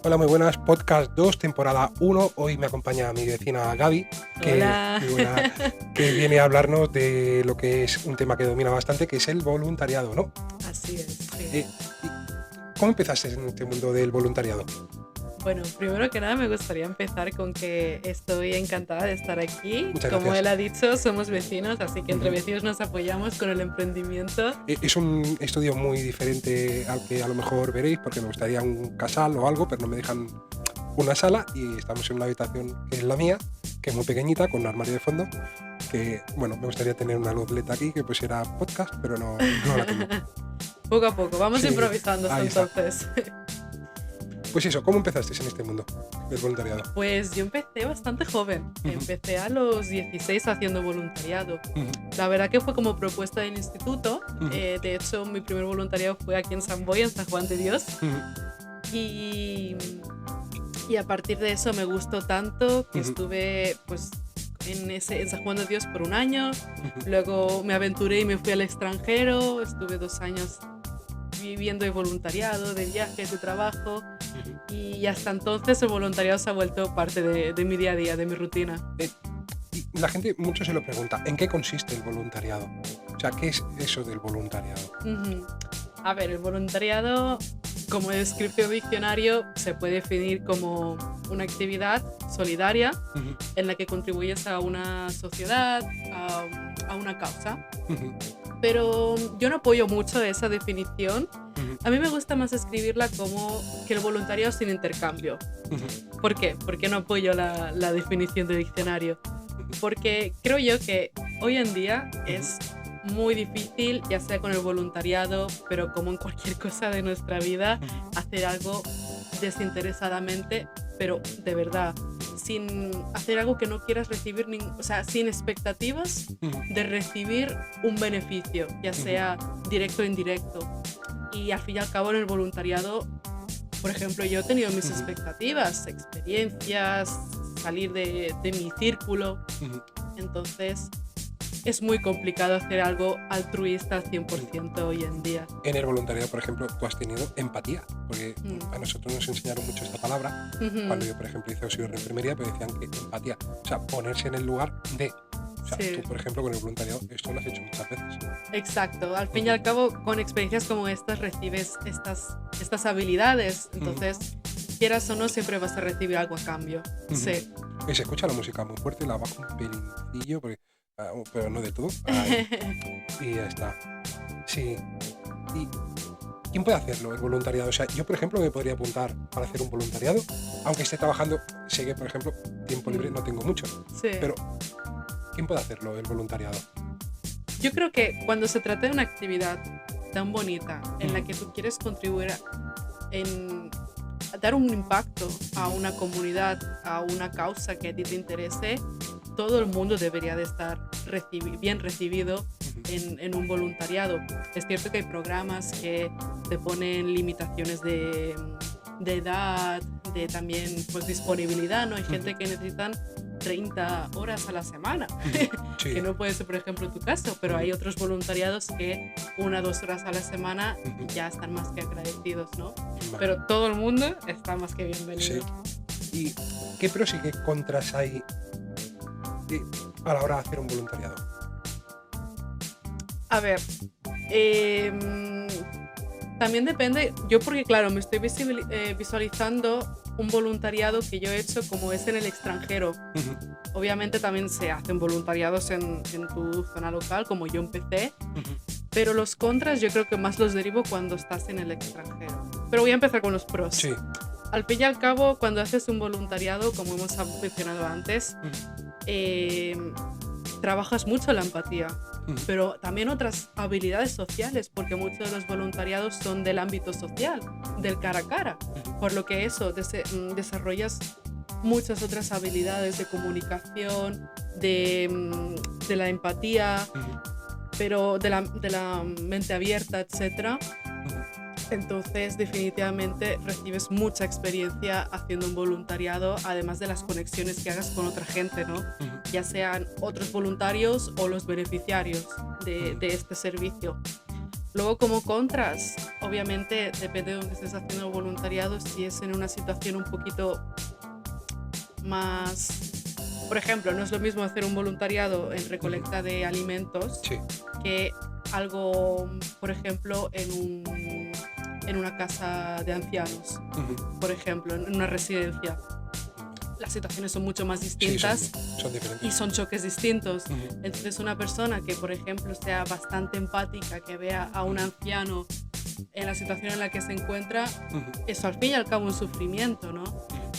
Hola, muy buenas. Podcast 2, temporada 1. Hoy me acompaña mi vecina Gaby, Hola. que viene a hablarnos de lo que es un tema que domina bastante, que es el voluntariado, ¿no? Así es, sí. ¿Cómo empezaste en este mundo del voluntariado? Bueno, primero que nada me gustaría empezar con que estoy encantada de estar aquí. Muchas Como gracias. él ha dicho, somos vecinos, así que entre Ujú. vecinos nos apoyamos con el emprendimiento. Es un estudio muy diferente al que a lo mejor veréis, porque me gustaría un casal o algo, pero no me dejan una sala y estamos en una habitación que es la mía, que es muy pequeñita, con un armario de fondo, que, bueno, me gustaría tener una luz LED aquí que pusiera podcast, pero no la tengo. Poco a poco, vamos Sí, improvisando hasta ahí está. entonces. Pues eso, ¿cómo empezaste en este mundo del voluntariado? Pues yo empecé bastante joven. Ujú. Empecé a los 16 haciendo voluntariado. Ujú, La verdad que fue como propuesta del instituto. ujú, De hecho, mi primer voluntariado fue aquí en San Boy, en San Juan de Dios. ujú, Y, y a partir de eso me gustó tanto que ujú, estuve pues en San Juan de Dios por un año. ujú, Luego me aventuré y me fui al extranjero. Estuve 2 años viviendo de voluntariado, de viajes, de trabajo. ujú. Y hasta entonces el voluntariado se ha vuelto parte de mi día a día, de mi rutina. Y la gente mucho se lo pregunta, ¿en qué consiste el voluntariado? O sea, ¿qué es eso del voluntariado? Ujú. A ver, el voluntariado, como describe el diccionario, se puede definir como una actividad solidaria Ujú, en la que contribuyes a una sociedad, a una causa. ujú, Pero yo no apoyo mucho esa definición. ujú, A mí me gusta más escribirla como que el voluntariado es sin intercambio. ujú, ¿Por qué? ¿Por qué no apoyo la definición de diccionario? Porque creo yo que hoy en día es muy difícil, ya sea con el voluntariado, pero como en cualquier cosa de nuestra vida, ujú, hacer algo desinteresadamente, pero de verdad, sin hacer algo que no quieras recibir, o sea, sin expectativas ujú, de recibir un beneficio, ya ujú, sea directo o indirecto. Y al fin y al cabo en el voluntariado, por ejemplo, yo he tenido mis ujú, expectativas, experiencias, salir de mi círculo, ujú, entonces es muy complicado hacer algo altruista al ujú. 100% hoy en día. En el voluntariado, por ejemplo, tú has tenido empatía, porque a Mm. nosotros nos enseñaron mucho esta palabra. Cuando Ujú. yo, por ejemplo, hice auxiliar de enfermería, pues decían que empatía, o sea, ponerse en el lugar de. O sea, tú, Sí, por ejemplo, con el voluntariado, esto lo has hecho muchas veces. exacto. Al fin y Ujú, al cabo, con experiencias como estas recibes estas habilidades. ujú, Entonces, quieras o no, siempre vas a recibir algo a cambio. ujú. Sí. Y se escucha la música muy fuerte, la bajo un pelincillo, pero no de todo. Ahí. Y ya está. Sí. ¿Y quién puede hacerlo, el voluntariado? O sea, yo, por ejemplo, me podría apuntar para hacer un voluntariado, aunque esté trabajando. Sé que, por ejemplo, tiempo libre Mm. no tengo mucho, Sí. pero ¿quién puede hacerlo, el voluntariado? Yo creo que cuando se trata de una actividad tan bonita en la Ujú, que tú quieres contribuir en a dar un impacto a ujú, una comunidad, a una causa que a ti te interese, todo el mundo debería de estar bien recibido ujú, en un voluntariado. Es cierto que hay programas que te ponen limitaciones de edad, de también pues, disponibilidad, ¿no? Hay ujú, gente que necesitan 30 horas a la semana, ujú. que Sí. no puede ser, por ejemplo, tu caso, pero Ujú, hay otros voluntariados que 1 o 2 horas a la semana ujú. ya están más que agradecidos, ¿no? Vale. Pero todo el mundo está más que Sí. bienvenido. ¿Y qué pros y qué contras hay eh, a la hora de hacer un voluntariado? A ver, em, también depende, yo porque claro, me estoy visualizando un voluntariado que yo he hecho como es en el extranjero. Ujú, Obviamente también se hacen voluntariados en tu zona local, como yo empecé, ujú. pero los contras yo creo que más los derivo cuando estás en el extranjero. Pero voy a empezar con los pros. Sí. Al fin y al cabo, cuando haces un voluntariado, como hemos mencionado antes, Ujú, eh, trabajas mucho la empatía, ujú, pero también otras habilidades sociales, porque muchos de los voluntariados son del ámbito social, del cara a cara, ujú, por lo que eso, desarrollas muchas otras habilidades de comunicación, de la empatía, ujú, pero de la mente abierta, etcétera. ujú, Entonces, definitivamente recibes mucha experiencia haciendo un voluntariado, además de las conexiones que hagas con otra gente, ¿no? ujú, Ya sean otros voluntarios o los beneficiarios de, ujú. de este servicio. Luego, como contras, obviamente depende de donde estés haciendo el voluntariado, si es en una situación un poquito más... Por ejemplo, no es lo mismo hacer un voluntariado en recolecta de alimentos Sí. que algo, por ejemplo, en una casa de ancianos, Ujú. por ejemplo, en una residencia. Las situaciones son mucho más Sí, distintas son diferentes. y son choques distintos. Ujú. Entonces, una persona que, por ejemplo, sea bastante empática, que vea a un anciano en la situación en la que se encuentra, Ujú. eso al fin y al cabo es un sufrimiento, ¿no?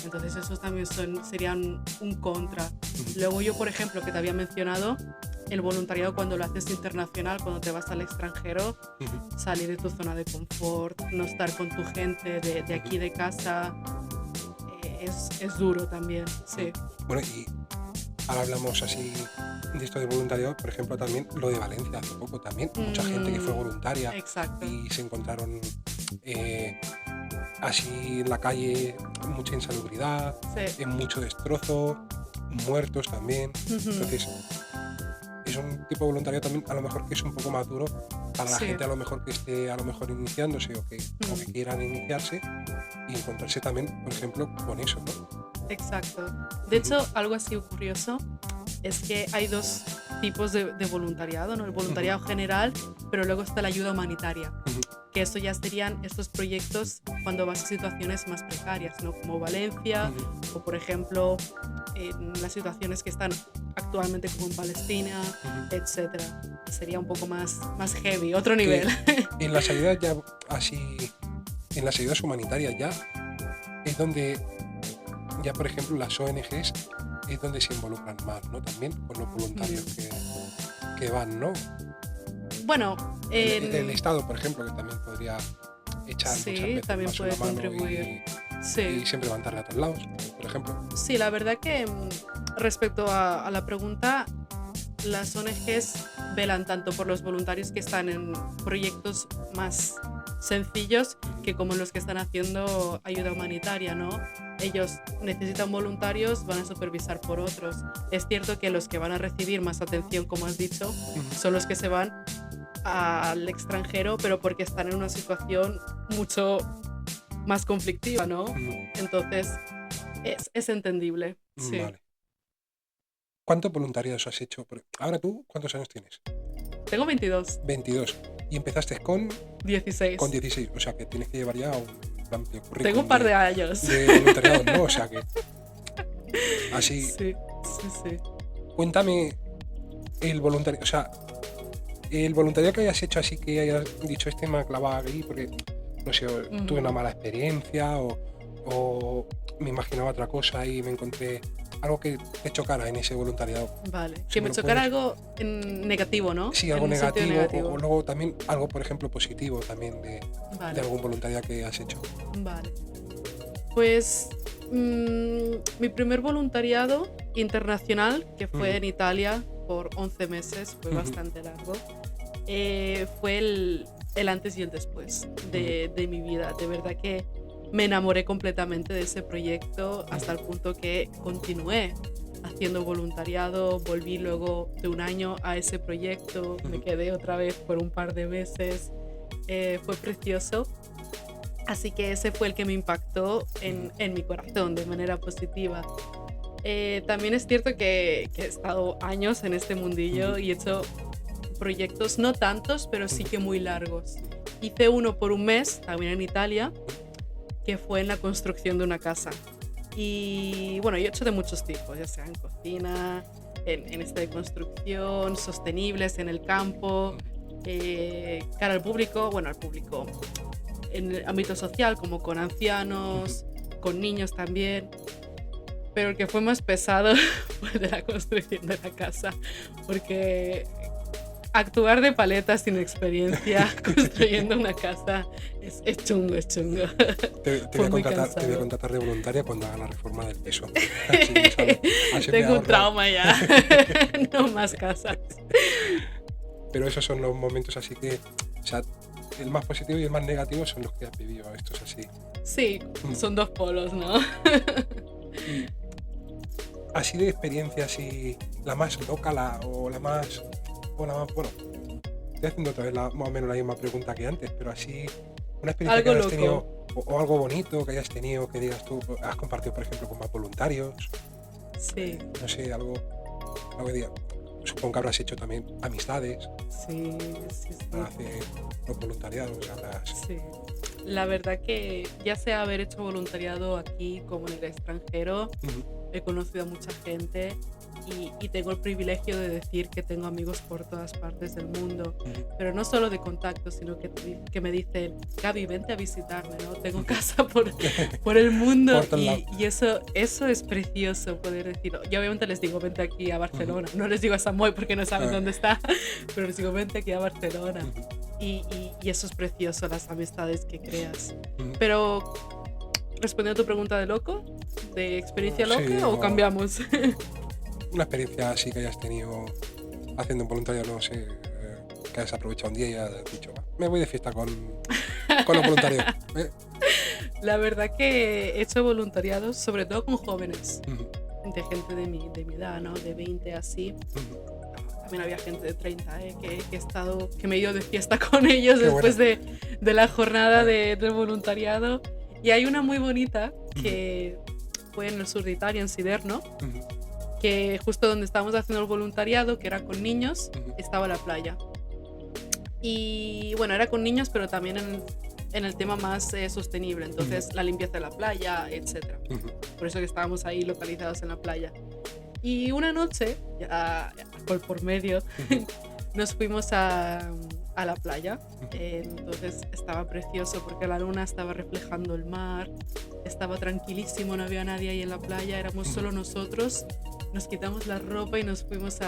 Entonces, esos también serían un contra. Ujú. Luego yo, por ejemplo, que te había mencionado, el voluntariado cuando lo haces internacional, cuando te vas al extranjero, Ujú. salir de tu zona de confort, no estar con tu gente de aquí de casa, es duro también, sí. Bueno, y ahora hablamos así de esto de voluntariado, por ejemplo, también lo de Valencia hace poco también. Mucha gente que fue voluntaria Exacto. y se encontraron así en la calle, mucha insalubridad, Sí. mucho destrozo, muertos también. Ujú. Entonces, es un tipo de voluntariado también a lo mejor que es un poco más duro para la Sí. gente a lo mejor que esté a lo mejor iniciándose o que quieran iniciarse y encontrarse también, por ejemplo, con eso, ¿no? Exacto. De hecho, algo así curioso es que hay dos tipos de voluntariado, ¿no? El voluntariado general, pero luego está la ayuda humanitaria, Ujú. que eso ya serían estos proyectos cuando vas a situaciones más precarias, ¿no? Como Valencia Ujú. o, por ejemplo, en las situaciones que están actualmente como en Palestina, Ujú. etcétera. Sería un poco más heavy, otro Que nivel. en las ayudas ya así, en las ayudas humanitarias ya es donde ya por ejemplo las ONGs es donde se involucran más, ¿no? También con los voluntarios que van, ¿no? Bueno, El Estado, por ejemplo, que también podría echar muchas sí, veces también más puede una mano contribuir. Sí. y siempre levantarle a todos lados, por ejemplo. Sí, la verdad que respecto a la pregunta, las ONGs velan tanto por los voluntarios que están en proyectos más sencillos que como los que están haciendo ayuda humanitaria, ¿no? Ellos necesitan voluntarios, van a supervisar por otros. Es cierto que los que van a recibir más atención, como has dicho, Ujú. son los que se van al extranjero, pero porque están en una situación mucho más conflictiva, ¿no? Ujú. Entonces, es entendible. Sí. Vale. ¿Cuántos voluntariados has hecho? Porque ahora tú, ¿cuántos años tienes? Tengo 22, 22. Y empezaste con 16. 16. O sea que tienes que llevar ya un amplio currículum Tengo un par de años. de voluntariado, ¿no? O sea que así, Sí. cuéntame el voluntariado, o sea, el voluntariado que hayas hecho así que hayas dicho este me ha clavado ahí porque, no sé, tuve una mala experiencia o me imaginaba otra cosa y me encontré algo que te chocara en ese voluntariado. Vale. Si Que me me lo chocara puedes- algo negativo, ¿no? Sí, En algo un sentido negativo o luego también algo, por ejemplo, positivo también de Vale, algún voluntariado que has hecho. vale. Pues mi primer voluntariado internacional, que fue en Italia por 11 meses, fue bastante largo, fue el antes y el después de mi vida. De verdad que me enamoré completamente de ese proyecto hasta el punto que continué haciendo voluntariado, volví luego de un año a ese proyecto, me quedé otra vez por un par de meses, fue precioso. Así que ese fue el que me impactó en mi corazón de manera positiva. También es cierto que he estado años en este mundillo y he hecho proyectos, no tantos, pero sí que muy largos. Hice uno por un mes, también en Italia, que fue en la construcción de una casa. Y bueno, yo he hecho de muchos tipos, ya sea en cocina, en esta de construcción, sostenibles en el campo, cara al público, bueno, al público en el ámbito social, como con ancianos, con niños también. Pero el que fue más pesado fue de la construcción de la casa, porque actuar de paleta sin experiencia construyendo una casa es chungo, es chungo. Te Fue voy muy a cansado. contratar de voluntaria cuando haga la reforma del piso. Así me sale. Así me Tengo un ahorro. trauma ya. No más casas. Pero esos son los momentos así que, o sea, el más positivo y el más negativo son los que has vivido. Esto es así. Sí, son dos polos, ¿no? Y así de experiencia, así, la más loca o la más, bueno, estoy haciendo otra vez más o menos la misma pregunta que antes, pero así, una experiencia que Algo hayas tenido, loco. o algo bonito que hayas tenido, que digas tú, has compartido, por ejemplo, con más voluntarios, Sí, no sé, algo que diga. Supongo que habrás hecho también amistades sí, sí, para sí. hacer los voluntariados, Sí. La verdad que ya sea haber hecho voluntariado aquí como en el extranjero, Ujú, he conocido a mucha gente y tengo el privilegio de decir que tengo amigos por todas partes del mundo, ujú, pero no solo de contacto, sino que me dicen, Gaby, vente a visitarme, ¿no? Tengo ujú. casa por el mundo Por todos lados. y eso es precioso poder decirlo. Yo obviamente les digo, vente aquí a Ujú, Barcelona, no les digo a Samoy porque no saben ah, dónde está, pero les digo, vente aquí a Barcelona. ujú, Y eso es precioso, las amistades que creas. ujú. Pero, respondiendo a tu pregunta de loco, ¿de experiencia Sí, loca o o cambiamos? una experiencia así que hayas tenido haciendo un voluntariado, no sé, que hayas aprovechado un día y has dicho, "Va, me voy de fiesta con los voluntarios". La verdad que he hecho voluntariados, sobre todo con jóvenes, Ujú, de gente de mi edad, ¿no? De 20 así. ujú. También había gente de 30, que me he ido de fiesta con ellos Qué buena. después de la jornada del voluntariado. Y hay una muy bonita Ujú, que fue en el sur de Italia, en Siderno, ujú, que justo donde estábamos haciendo el voluntariado, que era con niños, ujú, estaba la playa. Y bueno, era con niños, pero también en el tema más sostenible, ujú, entonces la limpieza de la playa, etc. ujú, Por eso que estábamos ahí localizados en la playa. Y una noche, por medio, ujú, nos fuimos a la playa. ujú. Entonces estaba precioso porque la luna estaba reflejando el mar, estaba tranquilísimo, no había nadie ahí en la playa, éramos Ujú. solo nosotros. Nos quitamos la ropa y nos fuimos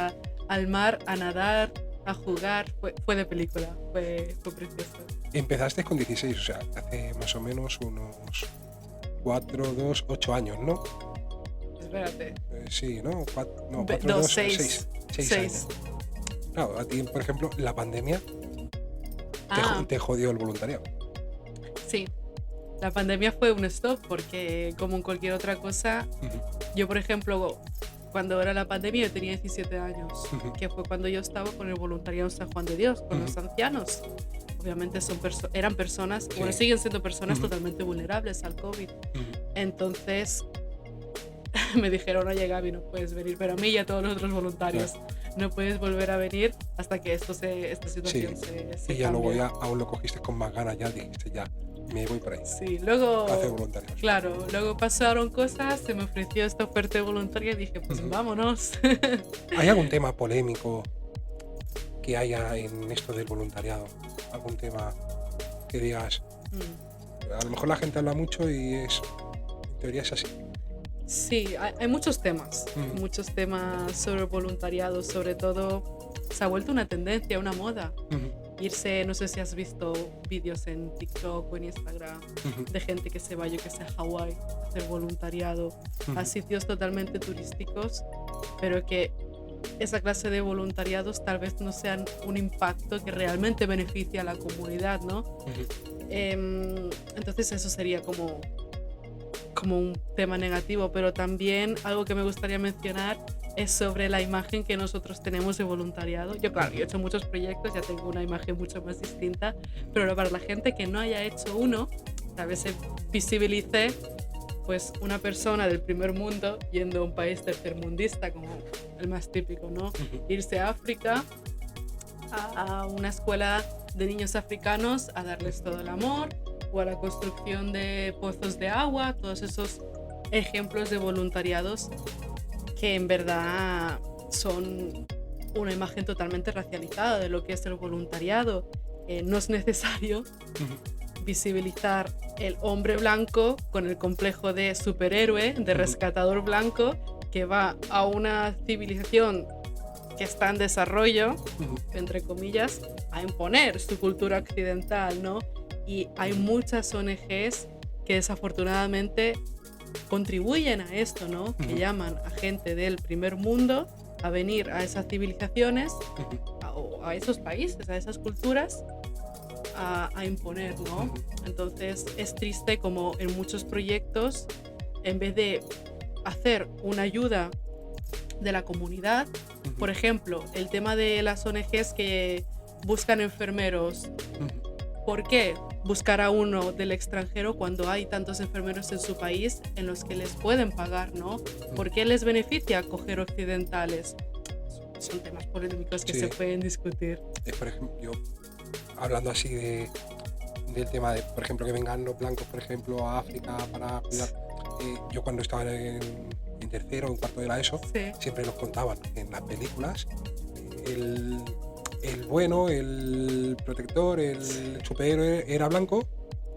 al mar a nadar, a jugar. Fue de película, fue precioso. Empezaste con 16, o sea, hace más o menos unos 4, 2, 8 años, ¿no? Espérate. Sí, ¿no? No, 4, Dos, 2, 6, seis. 6 años. Seis. Claro, a ti, por ejemplo, la pandemia Ah, te jodió el voluntariado. sí. La pandemia fue un stop porque como en cualquier otra cosa, Ujú, yo por ejemplo, cuando era la pandemia yo tenía 17 años, ujú, que fue cuando yo estaba con el voluntariado en San Juan de Dios, con ujú. los ancianos. Obviamente eran personas, bueno, Sí. siguen siendo personas Ujú, totalmente vulnerables al COVID. ujú, Entonces me dijeron, oye Gaby, no puedes venir, pero a mí y a todos los otros claro. voluntarios, no puedes volver a venir hasta que esta Sí. situación Y se ya luego cambie. ya aún lo cogiste con más ganas, ya dijiste, ya, me voy por ahí, Sí, a hacer luego, voluntarios. claro, luego pasaron cosas, se me ofreció esta oferta voluntaria y dije, pues Ujú. vámonos. ¿Hay algún tema polémico que haya en esto del voluntariado? ¿Algún tema que digas, Mm. a lo mejor la gente habla mucho y en teoría es así? Sí, hay Ujú, muchos temas sobre el voluntariado, sobre todo se ha vuelto una tendencia, una moda. ujú, Irse, no sé si has visto vídeos en TikTok o en Instagram ujú, de gente que se va, yo que sé, a Hawái a hacer voluntariado, a ujú, sitios totalmente turísticos, pero que esa clase de voluntariados tal vez no sean un impacto que realmente beneficie a la comunidad, ¿no? ujú, Entonces eso sería como un tema negativo, pero también algo que me gustaría mencionar es sobre la imagen que nosotros tenemos de voluntariado. Yo, claro, yo he ujú, hecho muchos proyectos, ya tengo una imagen mucho más distinta, pero para la gente que no haya hecho uno, tal vez se visibilice pues una persona del primer mundo yendo a un país tercermundista, como el más típico, ¿no? ujú, Irse a África, a una escuela de niños africanos a darles todo el amor, o a la construcción de pozos de agua, todos esos ejemplos de voluntariados que en verdad son una imagen totalmente racializada de lo que es el voluntariado. No es necesario ujú, visibilizar el hombre blanco con el complejo de superhéroe, de ujú, rescatador blanco, que va a una civilización que está en desarrollo, ujú, entre comillas, a imponer su cultura occidental, ¿no? Y hay ujú, muchas ONGs que desafortunadamente contribuyen a esto, ¿no? Que ujú, llaman a gente del primer mundo a venir a esas civilizaciones, ujú, o a esos países, a esas culturas, a imponer, ¿no? ujú, Entonces es triste como en muchos proyectos, en vez de hacer una ayuda de la comunidad, ujú, por ejemplo, el tema de las ONGs que buscan enfermeros. Ujú. ¿Por qué buscar a uno del extranjero cuando hay tantos enfermeros en su país en los que les pueden pagar, ¿no? ¿Por qué les beneficia coger occidentales? Son temas polémicos que se Sí, pueden discutir. por ejemplo, yo hablando así del tema de, por ejemplo, que vengan los blancos, por ejemplo, a África para cuidar. Yo cuando estaba en tercero o en cuarto de la ESO, Sí, siempre nos contaban en las películas el, el bueno, el protector, el superhéroe era blanco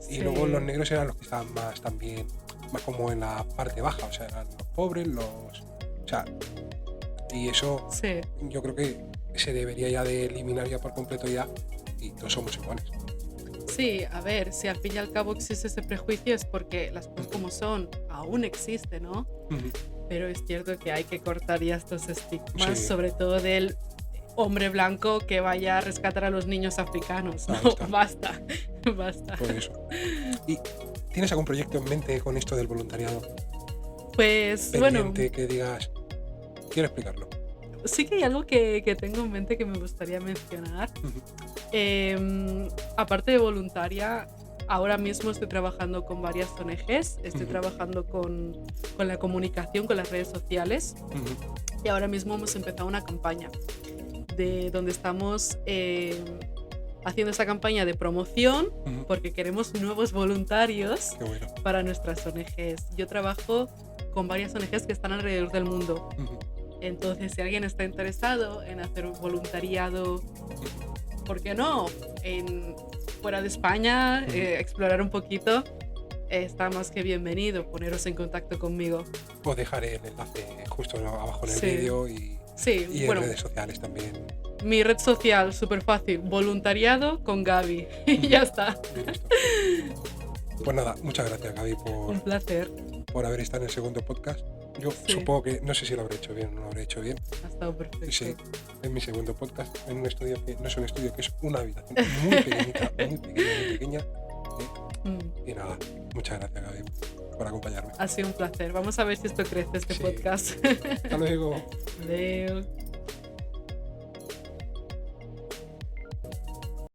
y luego los sí, negros eran los que estaban más también, más como en la parte baja, o sea, eran los pobres, o sea, y eso sí. yo creo que se debería ya de eliminar ya por completo ya y todos somos iguales. Sí, a ver, si al fin y al cabo existe ese prejuicio es porque las cosas como son aún existe, ¿no? Ujú. Pero es cierto que hay que cortar ya estos estigmas, Sí, sobre todo del hombre blanco que vaya a rescatar a los niños africanos, ahí ¿no? está, Basta, basta. por eso. ¿Y tienes algún proyecto en mente con esto del voluntariado? Pues bueno, Pendiente que digas, quiero explicarlo. sí que hay algo que tengo en mente que me gustaría mencionar. Ujú, Aparte de voluntaria, ahora mismo estoy trabajando con varias ONGs, estoy ujú, trabajando con la comunicación, con las redes sociales ujú, y ahora mismo hemos empezado una campaña de donde estamos haciendo esa campaña de promoción ujú. porque queremos nuevos voluntarios Qué bueno. para nuestras ONGs. Yo trabajo con varias ONGs que están alrededor del mundo. Ujú, Entonces, si alguien está interesado en hacer un voluntariado, ujú, ¿por qué no? Fuera de España, ujú. explorar un poquito, está más que bienvenido poneros en contacto conmigo. Os dejaré el enlace justo abajo en el Sí, vídeo y sí, en bueno, redes sociales también. mi red social, súper fácil, voluntariado con Gaby. Y Ujú, ya está. listo. Pues nada, muchas gracias Gaby Un placer. por haber estado en el segundo podcast. Yo Sí, supongo que, no sé si lo habré hecho bien o no lo habré hecho bien. ha estado Sí, perfecto. es mi segundo podcast en un estudio que no es un estudio, que es una habitación muy pequeñita, muy pequeña, muy pequeña. Mm, Y nada, muchas gracias Gaby por acompañarme. ha sido un placer. Vamos a ver si esto crece, este Sí. podcast. Hasta luego. Adeu.